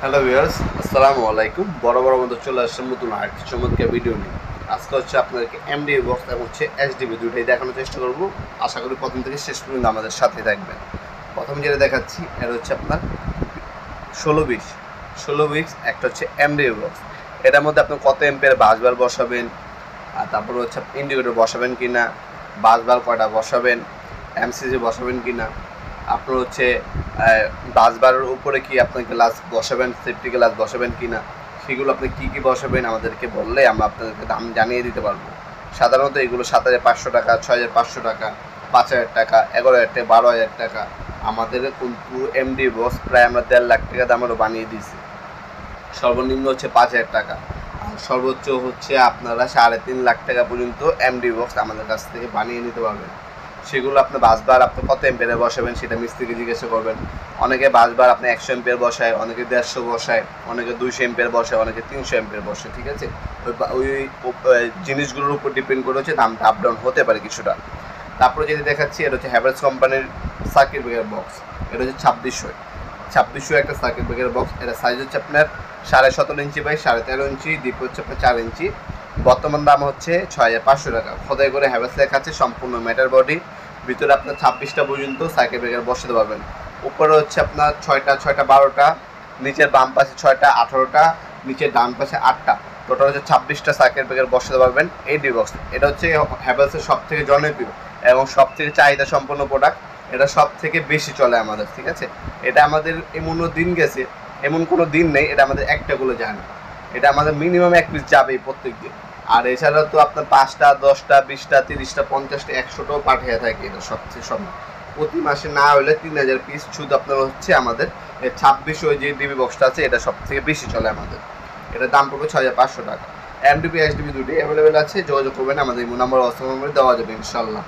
Hello viewers, আসসালামু আলাইকুম। বড় মতো চলে আসলাম নতুন আরেকটি চমৎকার ভিডিও নিয়ে। আজকে হচ্ছে আপনাদেরকে এমডিবি বক্স এবং হচ্ছে এইচডিবি দুটোই দেখানোর চেষ্টা করব। আশা করি প্রথম থেকে শেষ পর্যন্ত আমাদের সাথে থাকবেন। প্রথম যেটা দেখাচ্ছি এটা হচ্ছে আপনার 16-20 একটা হচ্ছে এমডিবি বক্স। এটার মধ্যে আপনি কত এম্পিয়ার বাসবার বসাবেন, আর তারপর হচ্ছে ইন্ডিকেটর বসাবেন কি না, বাসবার কয়টা বসাবেন, এমসিসি বসাবেন কি না, আপনার হচ্ছে বাসবারের উপরে কি আপনি গ্লাস বসাবেন, সেফটি গ্লাস বসাবেন কি না, সেগুলো আপনি কী কী বসাবেন আমাদেরকে বললে আমরা আপনাদেরকে দাম জানিয়ে দিতে পারবো। সাধারণত এগুলো 7,500 টাকা, 6,500 টাকা, 5,000 টাকা, 11,000 টাকা, 12,000 টাকা। আমাদের কিন্তু এমডি বক্স প্রায় আমরা 1.5 লাখ টাকা দামেরও বানিয়ে দিয়েছি। সর্বনিম্ন হচ্ছে 5,000 টাকা, আর সর্বোচ্চ হচ্ছে আপনারা 3.5 লাখ টাকা পর্যন্ত এমডি বক্স আমাদের কাছ থেকে বানিয়ে নিতে পারবেন। সেগুলো আপনি বাসবার আপনি কত এম্পিয়ারে বসাবেন সেটা মিস্ত্রিকে জিজ্ঞাসা করবেন। অনেকে বাসবার আপনি 100 এম্পিয়ার বসায়, অনেকে 150 বসায়, অনেকে 200 এম্পিয়ার বসায়, অনেকে 300 এম্পিয়ার বসায়। ঠিক আছে, ওই জিনিসগুলোর উপর ডিপেন্ড করে হচ্ছে দামটা আপ ডাউন হতে পারে কিছুটা। তারপরে যদি দেখাচ্ছি এটা হচ্ছে হ্যাভেলস কোম্পানির সার্কিট ব্রেকার বক্স। এটা হচ্ছে 2600 একটা সার্কিট ব্রেকার বক্স। এটা সাইজ হচ্ছে আপনার 17.5 ইঞ্চি বাই 13.5 ইঞ্চি, ডিপ হচ্ছে আপনার 4 ইঞ্চি। বর্তমান দাম হচ্ছে 6,500 টাকা। খোদাই করে হ্যাভেলস লেখা আছে, সম্পূর্ণ মেটাল বডি। ভিতরে আপনার 26টা পর্যন্ত সার্কিট ব্রেকার বসাতে পারবেন। উপরে হচ্ছে আপনার 6টা 12টা, নিচের বাম পাশে 6টা 18টা, নিচের ডান পাশে 8টা, টোটাল হচ্ছে 26টা সার্কিট ব্রেকার বসাতে পারবেন এই ডি বক্স। এটা হচ্ছে হ্যাভেলসের সব থেকে জনপ্রিয় এবং সব থেকে চাহিদা সম্পন্ন প্রোডাক্ট। এটা সব থেকে বেশি চলে আমাদের। ঠিক আছে, এটা আমাদের এমনও দিন গেছে, এমন কোনো দিন নেই এটা আমাদের একটাগুলো যায় না। এটা আমাদের মিনিমাম 1 পিস যাবেই প্রত্যেক দিন। আর এছাড়া তো আপনার 5টা 10টা 20টা 30টা 50টা 100টাও পাঠিয়ে থাকে। এটা সবচেয়ে সব প্রতি মাসে না হলে 3,000 পিস শুধু আপনার হচ্ছে আমাদের 26 ওই যে ডিবি বক্সটা আছে, এটা সব থেকে বেশি চলে আমাদের। এটার দাম পড়বে 6,500 টাকা। এমডিপি এইচডিবি দুটোই অ্যাভেলেবেল আছে, যোগাযোগ করবেন আমাদের ইমো নাম্বার, হোয়াটসঅ্যাপ নম্বরে দেওয়া যাবে ইনশাল্লাহ।